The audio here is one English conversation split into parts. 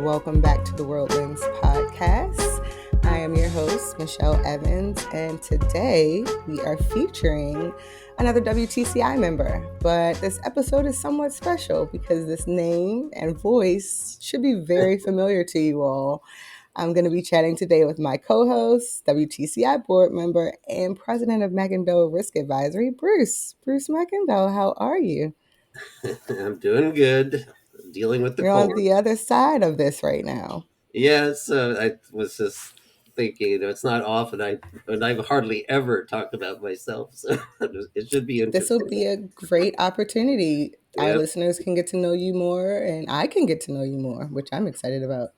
welcome back to the World Lens podcast. I am your host, Michelle Evans, and today we are featuring another WTCI member. But this episode is somewhat special because this name and voice should be very familiar to you all. I'm going to be chatting today with my co-host, WTCI board member, and president of McIndoe Risk Advisory, Bruce. Bruce McIndoe, how are you? I'm doing good. Dealing with the You're on cold. the other side of this right now. Yes, I was just thinking, it's not often and I hardly ever talk about myself, so it should be This will interesting. be a great opportunity. Our Yep, listeners can get to know you more, and I can get to know you more, which I'm excited about.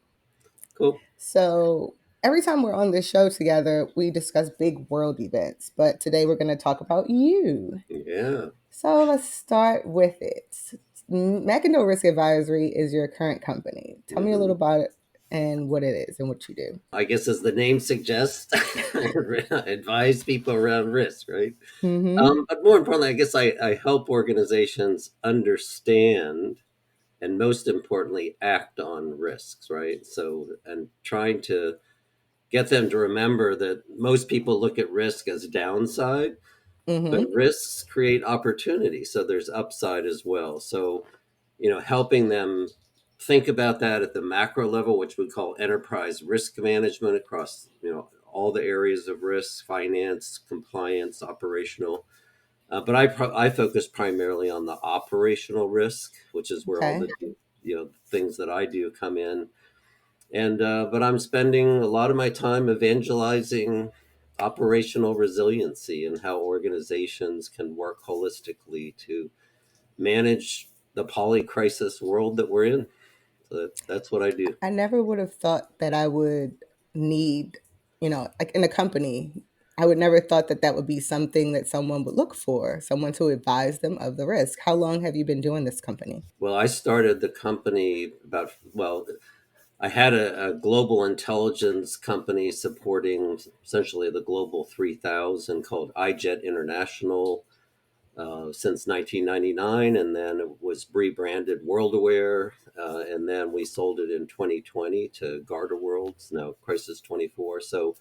cool. So, every time we're on this show together, we discuss big world events, but today we're going to talk about you. Yeah. So, let's start with it. McIndoe Risk Advisory is your current company. Tell me a hmm little about it and what it is and what you do. I guess as the name suggests, I advise people around risk, right? Mm-hmm. But more importantly, I guess I help organizations understand and most importantly act on risks, right? So, and trying to get them to remember that most people look at risk as downside, but Mm-hmm. risks create opportunity. So there's upside as well. So, helping them think about that at the macro level, which we call enterprise risk management across, all the areas of risk, finance, compliance, operational. But I focus primarily on the operational risk, which is where all Okay. the, things that I do come in. And but I'm spending a lot of my time evangelizing operational resiliency and how organizations can work holistically to manage the poly crisis world that we're in. So that's what I do. I never would have thought that I would need, like in a company, I would never thought that that would be something that someone would look for, someone to advise them of the risk. How long have you been doing this company? Well, I started the company I had a global intelligence company supporting essentially the global 3,000 called iJet International since 1999, and then it was rebranded WorldAware, and then we sold it in 2020 to Garda Worlds, now Crisis 24. So,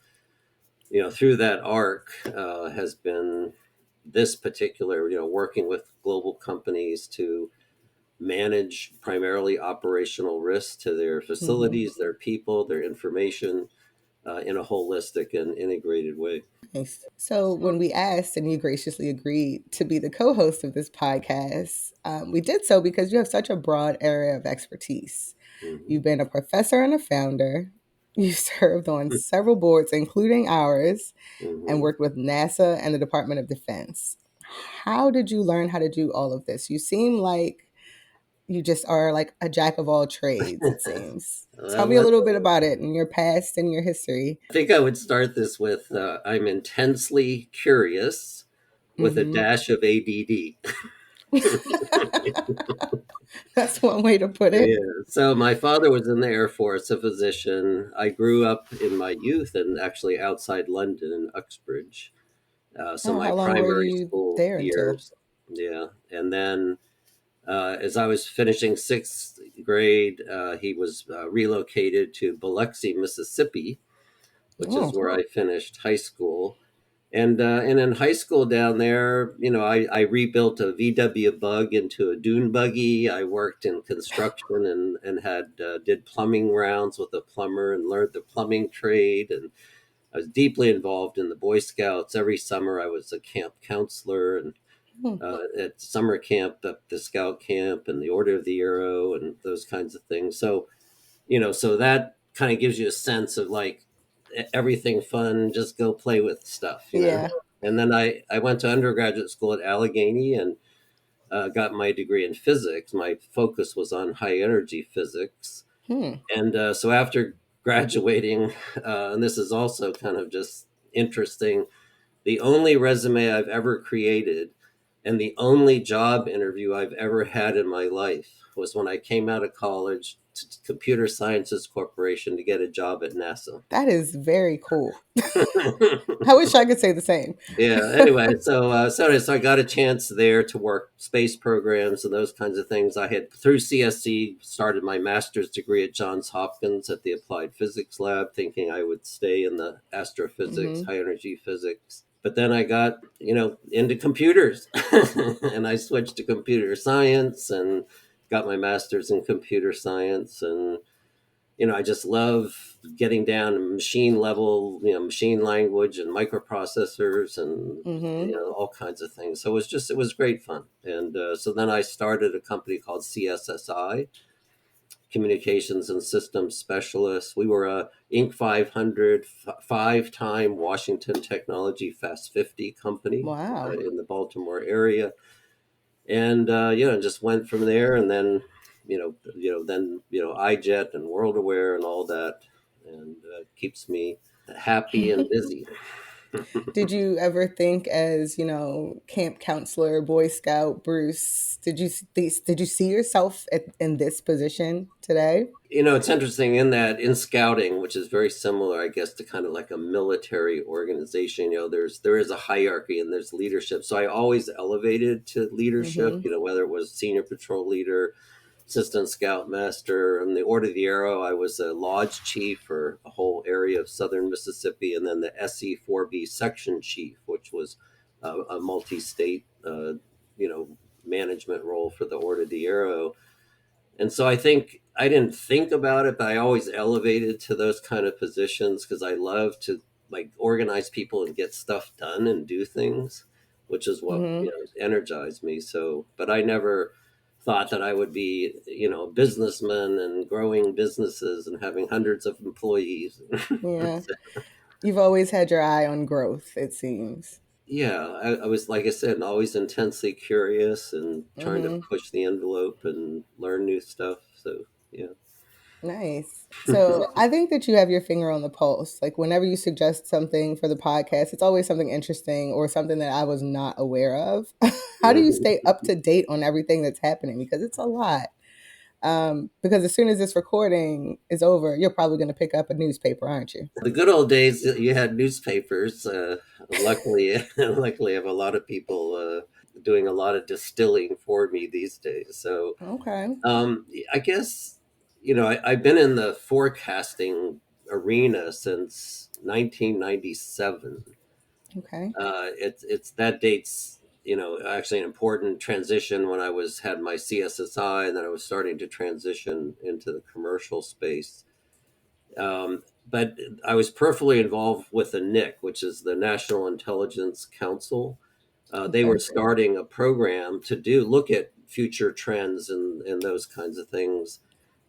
through that arc has been this particular, working with global companies to manage primarily operational risks to their Hmm. facilities, their people, their information in a holistic and integrated way. Nice. So when we asked and you graciously agreed to be the co-host of this podcast, we did so because you have such a broad area of expertise. hmm You've been a professor and a founder. You served on several boards, including ours, and hmm worked with NASA and the Department of Defense. How did you learn how to do all of this? You seem like you just are like a jack of all trades, it seems. Tell me a well, little bit about it and your past and your history. I think I would start this with I'm intensely curious with a Hmm. dash of ADD. That's one way to put Yeah. it. So my father was in the Air Force, a physician. I grew up in my youth and actually outside London in Uxbridge. So Oh, my how long were primary you school there until? years. Yeah. And then as I was finishing sixth grade, he was relocated to Biloxi, Mississippi, which is Oh, where I finished high school. And in high school down there, I rebuilt a VW Bug into a dune buggy. I worked in construction and had did plumbing rounds with a plumber and learned the plumbing trade. And I was deeply involved in the Boy Scouts. Every summer, I was a camp counselor and hmm. at summer camp, the Scout camp, and the Order of the Arrow, and those kinds of things. So so that kind of gives you a sense of like everything fun, just go play with stuff. Yeah. And then I went to undergraduate school at Allegheny and got my degree in physics. My focus was on high energy physics. Hmm. And so after graduating, and this is also kind of just interesting, the only resume I've ever created And the only job interview I've ever had in my life was when I came out of college to Computer Sciences Corporation to get a job at NASA. That is very cool. I wish I could say the same. Yeah. Anyway, so I got a chance there to work space programs and those kinds of things. I had through CSC started my master's degree at Johns Hopkins at the Applied Physics Lab, thinking I would stay in the astrophysics, Hmm. high energy physics. But then I got into computers, and I switched to computer science and got my master's in computer science. And I just love getting down to machine level, machine language and microprocessors and Hmm. all kinds of things. So it was great fun. And so then I started a company called CSSI, Communications and Systems Specialists. We were a Inc. 500 5-time Washington Technology Fast 50 company Wow. in the Baltimore area, and just went from there. And then iJet and World Aware and all that, and keeps me happy and busy. Did you ever think, as camp counselor, Boy Scout Bruce? Did you see yourself in this position today? It's interesting in that in scouting, which is very similar, I guess, to kind of like a military organization. There is a hierarchy and there's leadership. So I always elevated to leadership. Hmm. Whether it was senior patrol leader, assistant scoutmaster. In the Order of the Arrow, I was a lodge chief for a whole area of southern Mississippi, and then the SE4B section chief, which was a multi-state, management role for the Order of the Arrow. And so I think I didn't think about it, but I always elevated to those kind of positions because I love to like organize people and get stuff done and do things, which is what Hmm. energized me. So, but I never thought that I would be a businessman and growing businesses and having hundreds of employees. Yeah. You've always had your eye on growth, it seems. Yeah, I was, like I said, always intensely curious and trying to Hmm. push the envelope and learn new stuff. So, yeah. Nice. So I think that you have your finger on the pulse. Like whenever you suggest something for the podcast, it's always something interesting or something that I was not aware of. How do you stay up to date on everything that's happening? Because it's a lot. Because as soon as this recording is over, you're probably going to pick up a newspaper, aren't you? The good old days, you had newspapers. Luckily, luckily, I have a lot of people doing a lot of distilling for me these days. So, Okay. I guess I've been in the forecasting arena since 1997. Okay. It's that dates actually an important transition when I was had my CSSI, and then I was starting to transition into the commercial space. But I was peripherally involved with the NIC, which is the National Intelligence Council. They were Okay. starting a program to look at future trends and those kinds of things.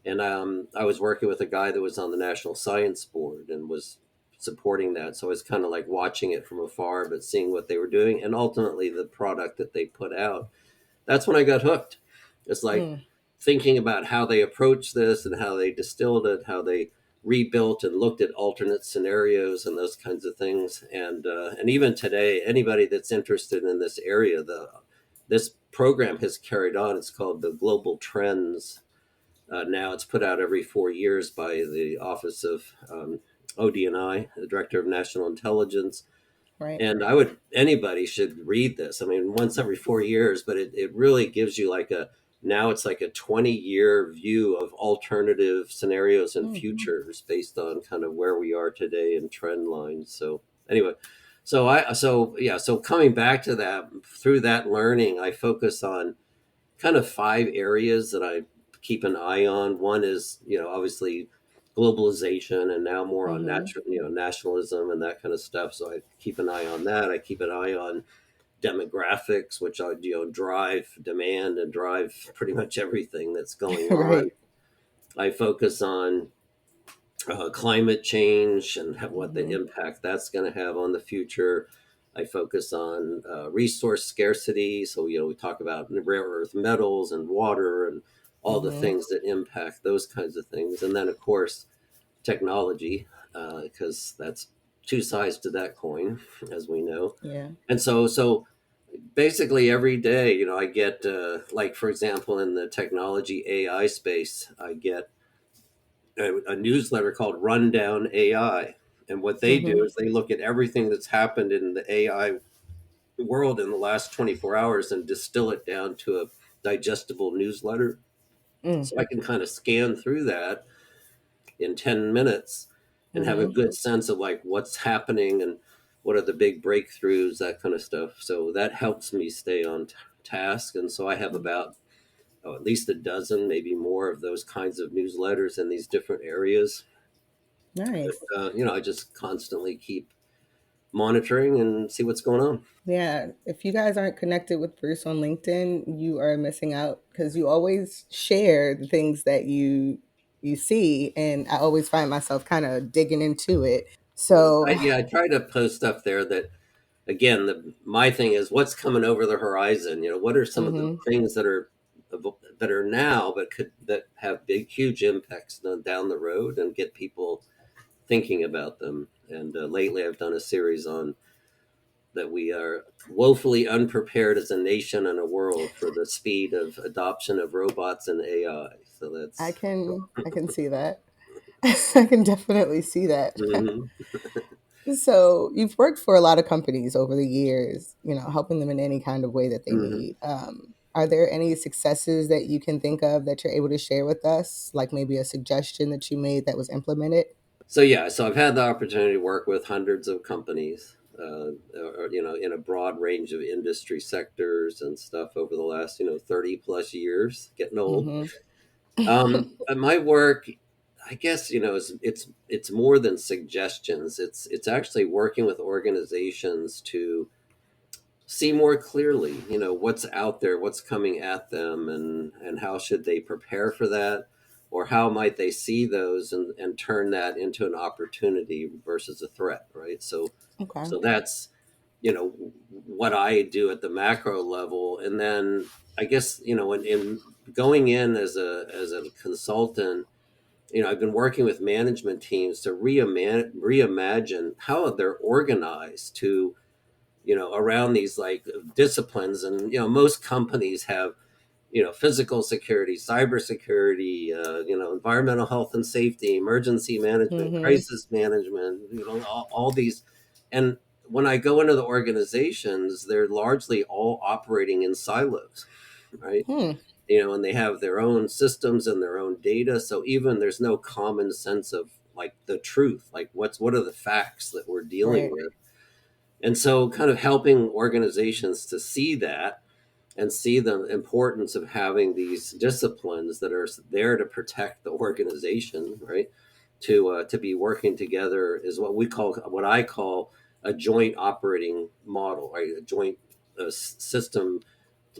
And I was working with a guy that was on the National Science Board and was supporting that. So I was kind of like watching it from afar, but seeing what they were doing and ultimately the product that they put out. That's when I got hooked. It's like Mm, thinking about how they approached this and how they distilled it, how they rebuilt and looked at alternate scenarios and those kinds of things. And even today, anybody that's interested in this area, the this program has carried on. It's called the Global Trends. Now it's put out every 4 years by the Office of ODNI, the Director of National Intelligence. right. And anybody should read this. I mean, once every 4 years, but it really gives you now it's like a 20-year view of alternative scenarios and Hmm. futures based on kind of where we are today and trend lines. So anyway, so coming back to that, through that learning, I focus on kind of five areas that I keep an eye on. One is, obviously globalization and now more on Hmm. nationalism and that kind of stuff. So I keep an eye on that. I keep an eye on demographics, which drive demand and drive pretty much everything that's going on. Right. I focus on climate change and what the Hmm. impact that's going to have on the future. I focus on resource scarcity. So, we talk about rare earth metals and water and all the Hmm. things that impact those kinds of things. And then, of course, technology, because that's two sides to that coin, as we know. Yeah. And so Basically every day, I get, like, for example, in the technology AI space, I get a newsletter called Rundown AI. And what they do Mm-hmm. is they look at everything that's happened in the AI world in the last 24 hours and distill it down to a digestible newsletter. Mm. So I can kind of scan through that in 10 minutes and have a Mm-hmm. good sense of like what's happening and what are the big breakthroughs, that kind of stuff. So that helps me stay on task. And so I have about at least a dozen, maybe more of those kinds of newsletters in these different areas. Nice. I just constantly keep monitoring and see what's going on. Yeah, if you guys aren't connected with Bruce on LinkedIn, you are missing out because you always share the things that you see, and I always find myself kind of digging into it. So, Yeah, I try to post stuff there that, again, my thing is what's coming over the horizon. What are some of the hmm things that are now, but that have big, huge impacts down the road and get people thinking about them. And lately, I've done a series on that we are woefully unprepared as a nation and a world for the speed of adoption of robots and AI. So I that's. can I can see that. I can definitely see that. Mhm. So you've worked for a lot of companies over the years, helping them in any kind of way that they Mhm. need. Are there any successes that you can think of that you're able to share with us? Like maybe a suggestion that you made that was implemented? So yeah, so I've had the opportunity to work with hundreds of companies, in a broad range of industry sectors and stuff over the last 30 plus years. Getting old. Mm-hmm. And my work, I guess, it's more than suggestions. It's actually working with organizations to see more clearly, what's out there, what's coming at them, and how should they prepare for that, or how might they see those and turn that into an opportunity versus a threat, right? So, Okay. so that's what I do at the macro level, and then I guess in going in as a consultant. I've been working with management teams to reimagine how they're organized to around these like disciplines. And most companies have physical security, cybersecurity, environmental health and safety, emergency management, Mm-hmm. crisis management, all these. And when I go into the organizations, they're largely all operating in silos, right? Hmm. And they have their own systems and their own data, so even there's no common sense of like the truth, like what are the facts that we're dealing Right. with. And so, kind of helping organizations to see that and see the importance of having these disciplines that are there to protect the organization, right? To be working together is what I call a joint operating model, right? A joint system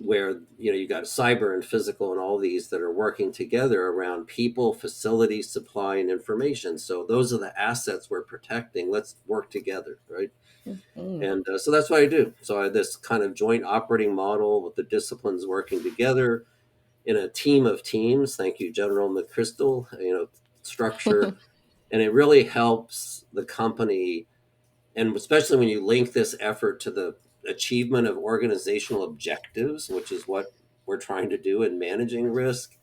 where you got cyber and physical and all these that are working together around people, facilities, supply, and information. So those are the assets we're protecting. Let's work together, right? Mm-hmm. And so that's what I do. So I have this kind of joint operating model with the disciplines working together in a team of teams. Thank you, General McChrystal. Structure, and it really helps the company, and especially when you link this effort to the achievement of organizational objectives, which is what we're trying to do in managing risk.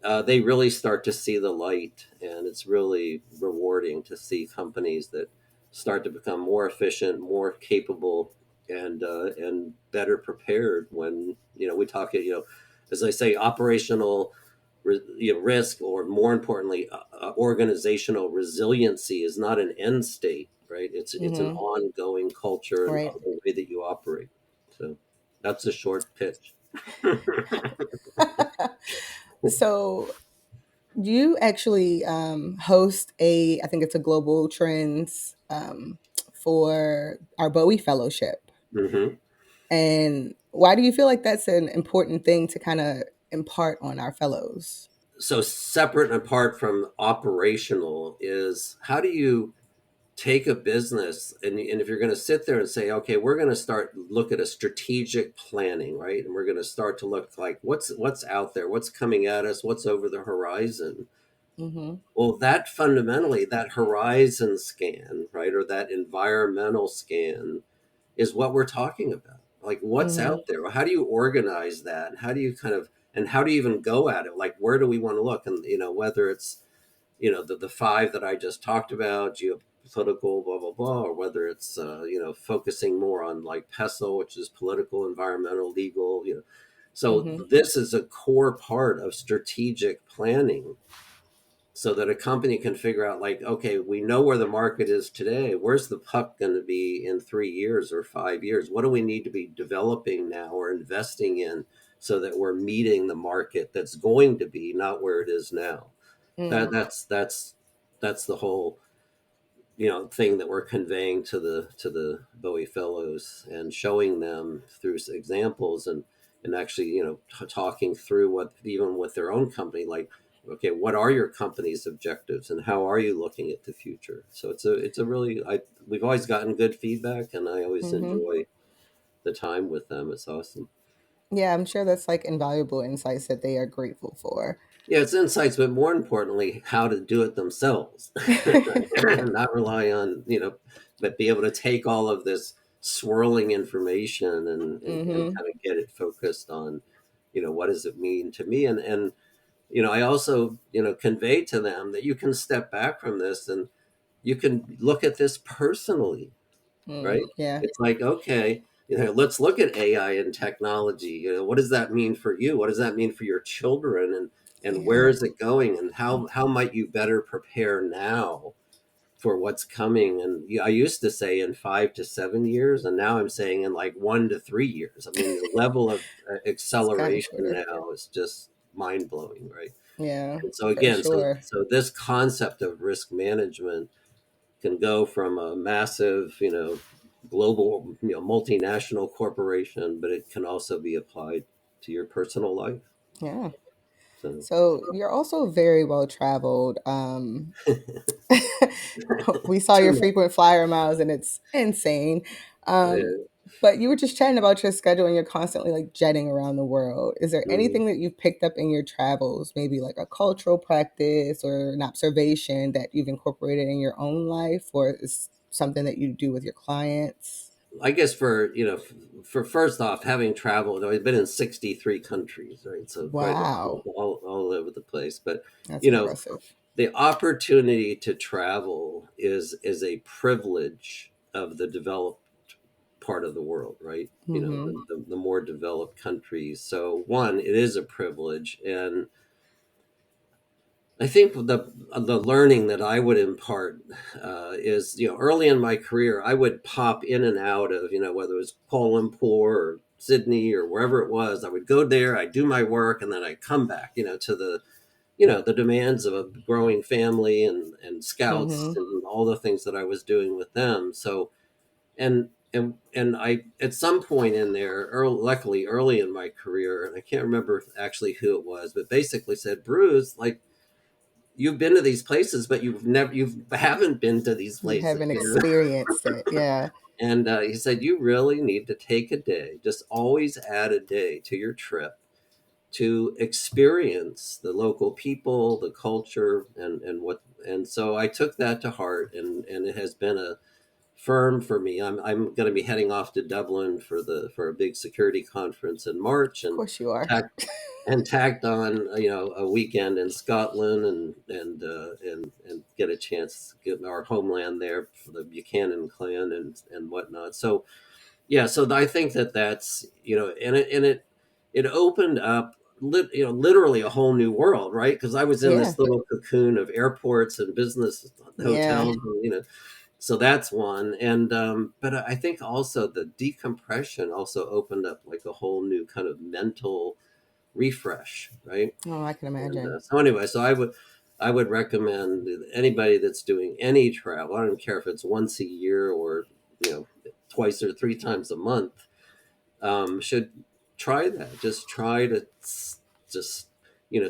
They really start to see the light, and it's really rewarding to see companies that start to become more efficient, more capable, and better prepared. When we talk, as I say, operational risk, or more importantly, organizational resiliency is not an end state, right? It's an Mm-hmm. ongoing culture and Right. the way that you operate. So that's a short pitch. So you actually host I think it's a global trends for our Bowie Fellowship. hmm And why do you feel like that's an important thing to kind of impart on our fellows? So separate and apart from operational is how do you take a business, and if you're going to sit there and say, okay, we're going to start look at a strategic planning, right? And we're going to start to look like what's out there, what's coming at us, what's over the horizon. Mm-hmm. Well, that fundamentally, that horizon scan, right, or that environmental scan is what we're talking about. Like what's Mm-hmm. out there? How do you organize that? How do you kind of, and how do you even go at it? Like where do we want to look? And whether it's the five that I just talked about, geopolitical, blah blah blah, or whether it's focusing more on like PESO, which is political, environmental, legal. So Mm-hmm. this is a core part of strategic planning, so that a company can figure out, like, okay, we know where the market is today. Where's the puck going to be in 3 years or 5 years? What do we need to be developing now or investing in, so that we're meeting the market that's going to be, not where it is now? Mm. That's the whole thing that we're conveying to the Bowie Fellows, and showing them through examples, and actually talking through what, even with their own company, like, okay, what are your company's objectives and how are you looking at the future? So it's a really, we've always gotten good feedback, and I always Mm-hmm. enjoy the time with them. It's awesome. Yeah, I'm sure that's like invaluable insights that they are grateful for. Yeah, it's insights, but more importantly, how to do it themselves, and not rely on, but be able to take all of this swirling information, and Mm-hmm. kind of get it focused on, what does it mean to me? And I also, convey to them that you can step back from this, and you can look at this personally, Mm. right? Yeah. It's like, okay, let's look at AI and technology. What does that mean for you? What does that mean for your children? And where Yeah. is it going? And how might you better prepare now for what's coming? And I used to say in 5 to 7 years, and now I'm saying in like 1 to 3 years. I mean, the level of It's gotten acceleration shorter. now is just mind blowing, right? Yeah, And so for again, so sure. so this concept of risk management can go from a massive, global, multinational corporation, but it can also be applied to your personal life. Yeah. So, So you're also very well traveled. We saw too your much. frequent flyer miles and it's insane. Um, Yeah. but you were just chatting about your schedule and you're constantly like jetting around the world. Is there Mhm. anything that you've picked up in your travels, maybe like a cultural practice or an observation that you've incorporated in your own life, or is something that you do with your clients? I guess for first off, having traveled, I've been in 63 countries, right? So quite Wow, all over the place. But that's you know, impressive. the opportunity to travel is a privilege of the developed part of the world, right? Mm-hmm. The more developed countries. So one, it is a privilege, and I think the learning that I would impart is, early in my career, I would pop in and out of, whether it was Kuala Lumpur or Sydney or wherever it was. I would go there, I'd do my work, and then I'd come back, to the demands of a growing family, and scouts Mm-hmm. and all the things that I was doing with them. So, and I, at some point in there, luckily early in my career, and I can't remember actually who it was, but basically said, Bruce, like, you've been to these places, but you haven't been to these You places. haven't experienced it. Yeah. And he said, you really need to take a day, just always add a day to your trip, to experience the local people, the culture, and so I took that to heart, and it has been a firm for me. I'm going to be heading off to Dublin for a big security conference in March, Of and course you are. tacked on, a weekend in Scotland, and get a chance to get our homeland there for the Buchanan clan, and whatnot. So yeah, so I think that's, and it opened up, literally a whole new world, right? Because I was in Yeah. this little cocoon of airports and business Yeah. hotels, so that's one. And but I think also the decompression also opened up like a whole new kind of mental refresh, right? Oh, I can And imagine. so anyway, so I would recommend anybody that's doing any travel. I don't care if it's once a year or, twice or three times a month, should try that. Just try to just,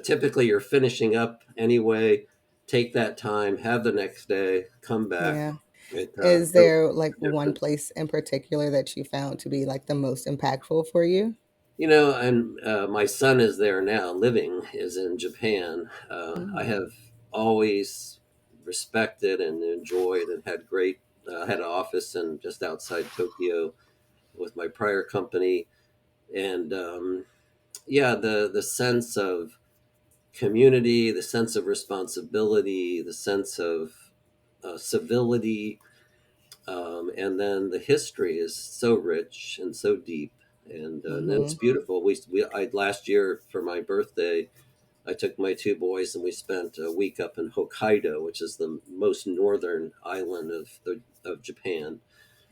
typically you're finishing up anyway. Take that time, have the next day, come back. Yeah. It Is really there like makes a one difference. place in particular that you found to be like the most impactful for you? And my son is there now, living is in Japan. I Mm. have always respected and enjoyed and had great. Had an office in just outside Tokyo with my prior company, and yeah, the sense of community, the sense of responsibility, the sense of civility, and then the history is so rich and so deep, and it's Mm-hmm. beautiful. I last year for my birthday, I took my two boys and we spent a week up in Hokkaido, which is the most northern island of Japan,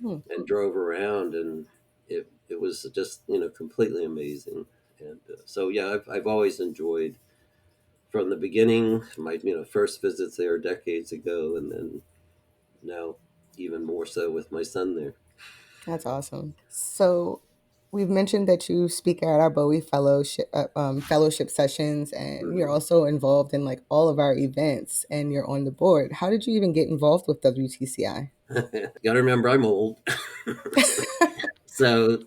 and drove around, and it was just completely amazing. And so yeah, I've always enjoyed from the beginning my first visits there decades ago, and then now even more so with my son there. That's awesome. So we've mentioned that you speak at our Bowie fellowship sessions, and you're Mhm. also involved in like all of our events, and you're on the board. How did you even get involved with WTCI? Got to remember I'm old. So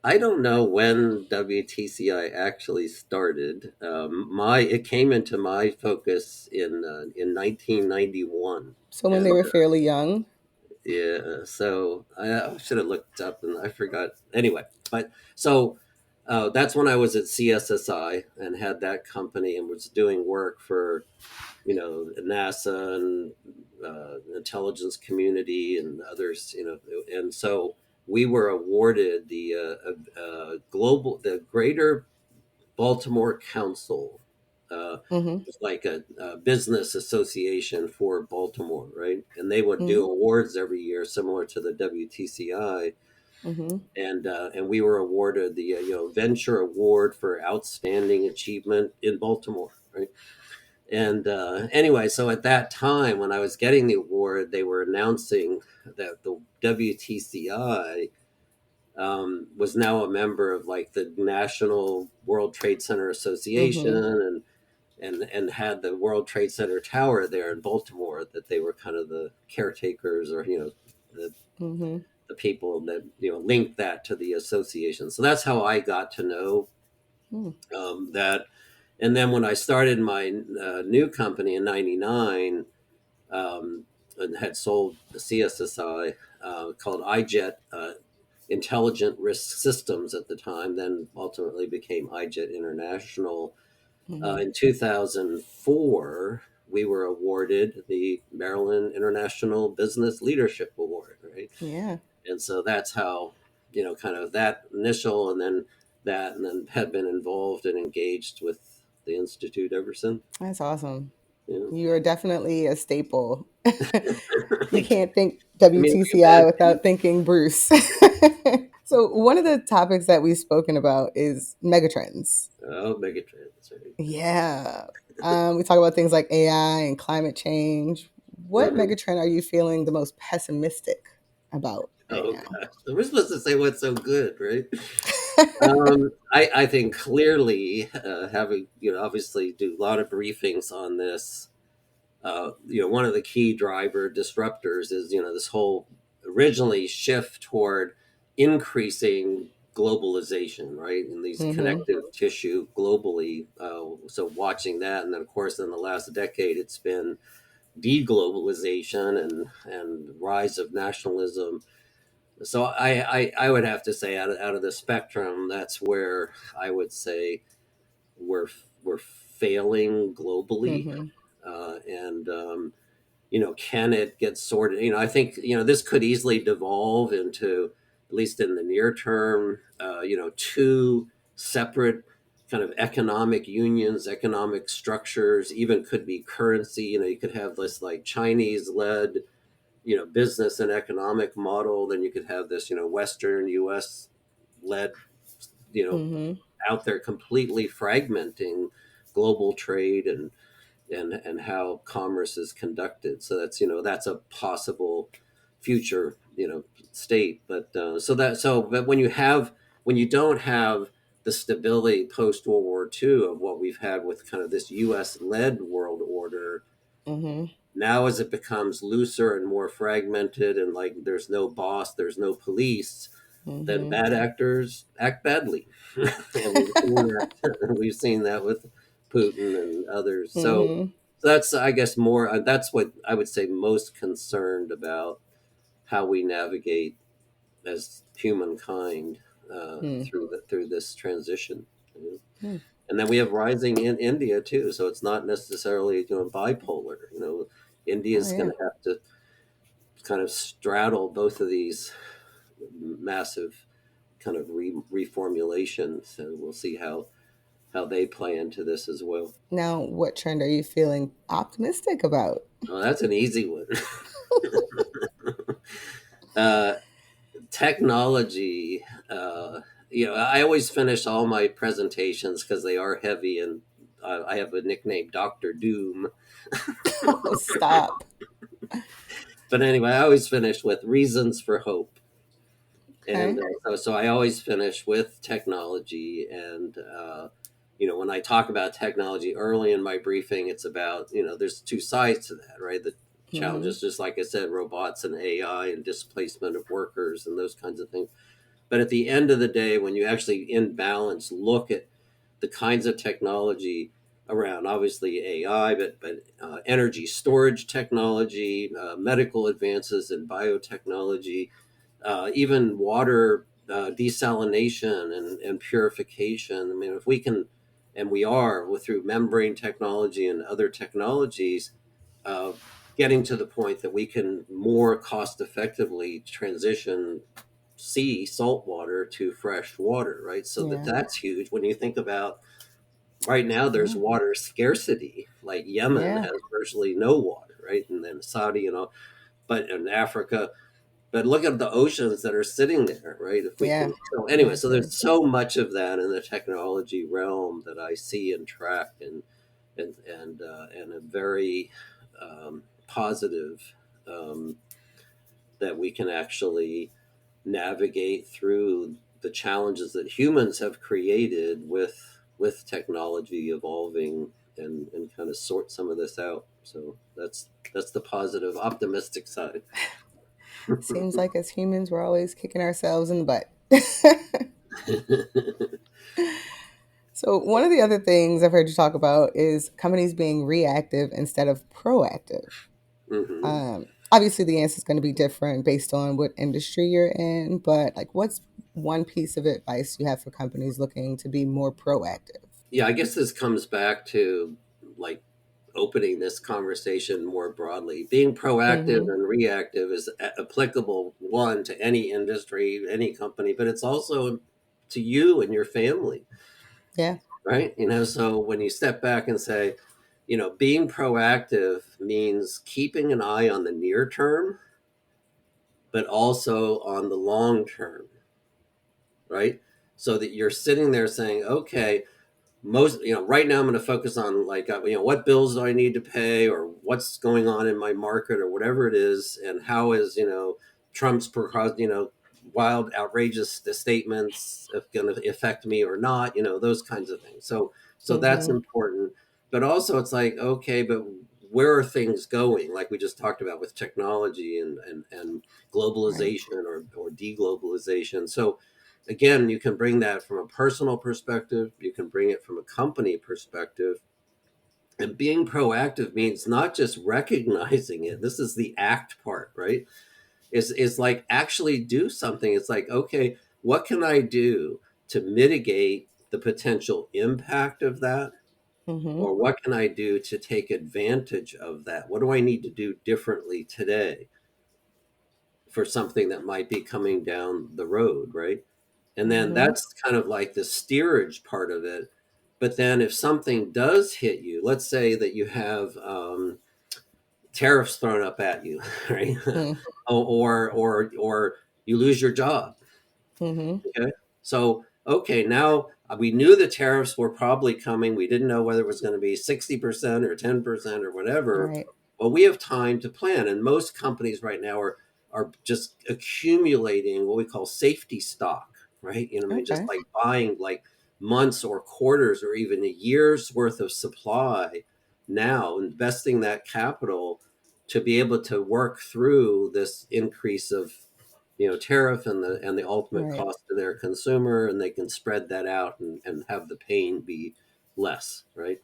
I don't know when WTCI actually started. My It came into my focus in 1991, So when they and were fairly young. yeah, so I should have looked up and I forgot. Anyway, but so that's when I was at CSSI and had that company and was doing work for NASA and intelligence community and others. And so we were awarded the Greater Baltimore Council. Mm-hmm. It's like a business association for Baltimore, right? And they would do Mm-hmm. awards every year, similar to the WTCI. Mm-hmm. And we were awarded the Venture Award for Outstanding Achievement in Baltimore, right? And anyway, so at that time when I was getting the award, they were announcing that the WTCI was now a member of like the National World Trade Center Association, Mm-hmm. and had the World Trade Center Tower there in Baltimore, that they were kind of the caretakers, or the Mm-hmm. the people that linked that to the association. So that's how I got to know that. And then when I started my new company in '99, and had sold the CSSI, called iJet Intelligent Risk Systems at the time, then ultimately became iJet International. Mm-hmm. In 2004, we were awarded the Maryland International Business Leadership Award, right? Yeah, And so that's how, kind of that initial, and then had been involved and engaged with the Institute ever since. that's awesome. You You are definitely a staple. You I can't think mean, we've WTCI had without thinking Bruce. So one of the topics that we've spoken about is megatrends. Megatrends, right? Yeah. We talk about things like AI and climate change. What Mhm. megatrend are you feeling the most pessimistic about right Oh now? gosh, we're supposed to say what's so good, right? I think clearly, having obviously do a lot of briefings on this. One of the key driver disruptors is this whole originally shift toward increasing globalization, right? And these Mm-hmm. connective tissue globally. So watching that, and then of course in the last decade, it's been deglobalization and rise of nationalism. So I would have to say out of the spectrum, that's where I would say we're we're failing globally, Mm-hmm. and can it get sorted? I think this could easily devolve into, at least in the near term, two separate kind of economic unions, economic structures, even could be currency. You could have this like Chinese led business and economic model, then you could have this Western US led, you know Mm-hmm. out there completely fragmenting global trade and how commerce is conducted. So that's a possible future state. But but when you don't have the stability post World War II of what we've had with kind of this US led world order, Mm-hmm. now as it becomes looser and more fragmented, and like there's no boss, there's no police, then Mm-hmm. bad actors act badly. And we've seen that with Putin and others. Mm-hmm. So that's, I guess, more, that's what I would say most concerned about, how we navigate as humankind Hmm. through this transition. You know? Hmm. And then we have rising in India too, so it's not necessarily bipolar. India Oh is going yeah. to have to kind of straddle both of these massive kind of reformulations, and we'll see how they play into this as well. Now, what trend are you feeling optimistic about? Oh, that's an easy one. uh, Technology. I always finish all my presentations because they are heavy, and I have a nickname, Doctor Doom. Oh, stop. But anyway, I always finish with reasons for hope. And Okay. so I always finish with technology. And, when I talk about technology early in my briefing, it's about, there's two sides to that, right? The Mm-hmm. challenges, just like I said, robots and AI and displacement of workers and those kinds of things. But at the end of the day, when you actually in balance look at the kinds of technology around, obviously AI, but energy storage technology, medical advances in biotechnology, even water desalination and purification. I mean, if we can, and we are through membrane technology and other technologies, uh, getting to the point that we can more cost effectively transition salt water to fresh water, right? So Yeah. that's huge. When you think about right now, there's Yeah. water scarcity. Like Yemen Yeah. has virtually no water, right? And then Saudi, but in Africa, but look at the oceans that are sitting there, right? If we Yeah. can. So Yeah. anyway, It's so very there's so much of that in the technology realm that I see and track, and a very positive, um, that we can actually navigate through the challenges that humans have created with technology evolving, and kind of sort some of this out. So that's the positive, optimistic side. seems like as humans we're always kicking ourselves in the butt. So one of the other things I've heard you talk about is companies being reactive instead of proactive. Hmm. Obviously, the answer is going to be different based on what industry you're in, but like, what's one piece of advice you have for companies looking to be more proactive? Yeah, I guess this comes back to like opening this conversation more broadly. Being proactive Mm-hmm. and reactive is applicable, one, to any industry, any company, but it's also to you and your family, Yeah. right? So when you step back and say, being proactive means keeping an eye on the near term, but also on the long term, right? So that you're sitting there saying, okay, right now I'm going to focus on, like, what bills do I need to pay, or what's going on in my market, or whatever it is, and how is Trump's wild outrageous statements going to affect me or not, those kinds of things. So that's Mm-hmm. important. But also it's like, okay, but where are things going, like we just talked about with technology and Right. globalization or deglobalization. So again, you can bring that from a personal perspective, you can bring it from a company perspective. And being proactive means not just recognizing it. This is the act part, right? Is like actually do something. It's like, okay, what can I do to mitigate the potential impact of that? Mm-hmm. Or what can I do to take advantage of that? What do I need to do differently today for something that might be coming down the road, right? And then Mm-hmm. that's kind of like the steerage part of it. But then if something does hit you, let's say that you have tariffs thrown up at you, right? or you lose your job. Mm-hmm. Okay. So, okay, now we knew the tariffs were probably coming. We didn't know whether it was going to be 60% or 10% or whatever. Right. Well, we have time to plan. And most companies right now are just accumulating what we call safety stock, right? I mean, just Okay. like buying like months or quarters or even a year's worth of supply now, investing that capital to be able to work through this increase of tariff and the ultimate Right. cost to their consumer, and they can spread that out and have the pain be less, right?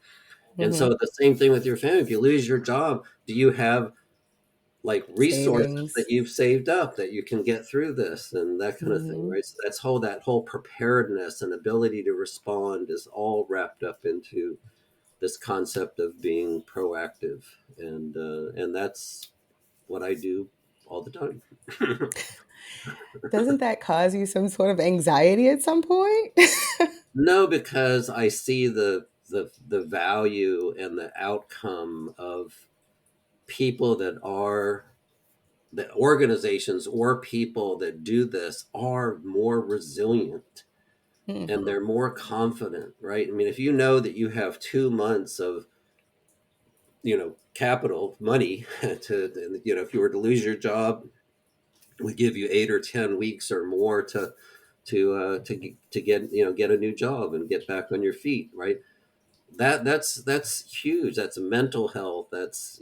And so Mm-hmm. the same thing with your family. If you lose your job, do you have like resources that Savings. you've saved up that you can get through this and that kind of thing, Mm-hmm. right? So that whole preparedness and ability to respond is all wrapped up into this concept of being proactive, and that's what I do all the time. Doesn't that cause you some sort of anxiety at some point? No, because I see the value and the outcome of people that organizations or people that do this are more resilient Mm, and they're more confident, right? I mean, if you know that you have 2 months of, capital money to, if you were to lose your job, we give you 8 or 10 weeks or more to get, get a new job and get back on your feet, right? That's huge. That's mental health. That's,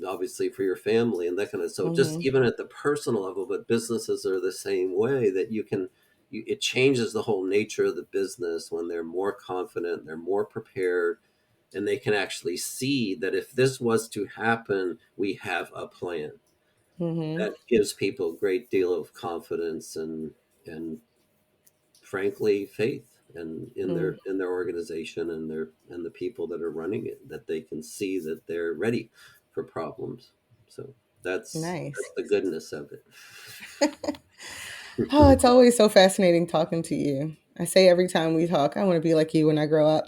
obviously for your family and that kind of. So just mm-hmm. even at the personal level, but businesses are the same way, that it changes the whole nature of the business when they're more confident, they're more prepared, and they can actually see that if this was to happen, we have a plan. Mm-hmm. That gives people a great deal of confidence and frankly faith Mm. in their organization and the people that are running it, that they can see that they're ready for problems. So Nice. that's the goodness of it. Oh, it's always so fascinating talking to you. I say every time we talk, I want to be like you when I grow up.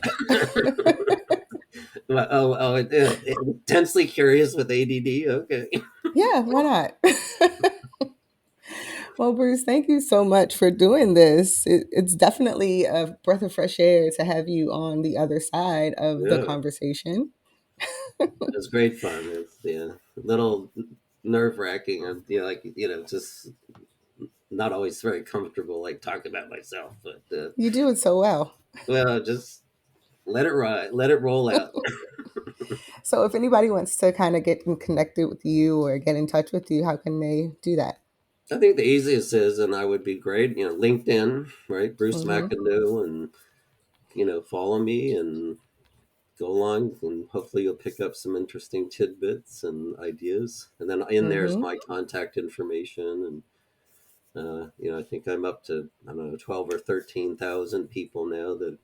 Intensely curious with ADD. Okay. Yeah, why not? Well, Bruce, thank you so much for doing this. It's definitely a breath of fresh air to have you on the other side of the Yeah, conversation. it's great fun. It's, a little nerve wracking. I'm, just not always very comfortable like talking about myself, but You do it so well. well, just let it ride, let it roll out. So, if anybody wants to kind of get connected with you or get in touch with you, how can they do that? I think the easiest is, and I would be great, LinkedIn, right? Bruce Mm-hmm. McIndoe, and follow me and go along, and hopefully you'll pick up some interesting tidbits and ideas. And then in there's Mm-hmm. my contact information, and I think I'm up to, I don't know, 12 or 13,000 people now that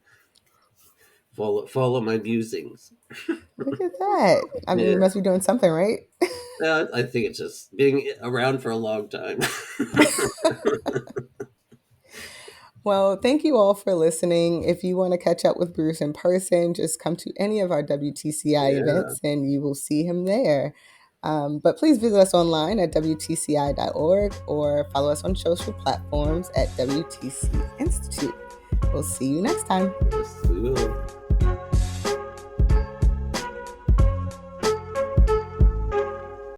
follow my musings. Look at that. I mean, Yeah, you must be doing something, right? I think it's just being around for a long time. Well, thank you all for listening. If you want to catch up with Bruce in person, just come to any of our WTCI Yeah, events and you will see him there. But please visit us online at WTCI.org or follow us on social platforms at WTC Institute. We'll see you next time. yes, we will.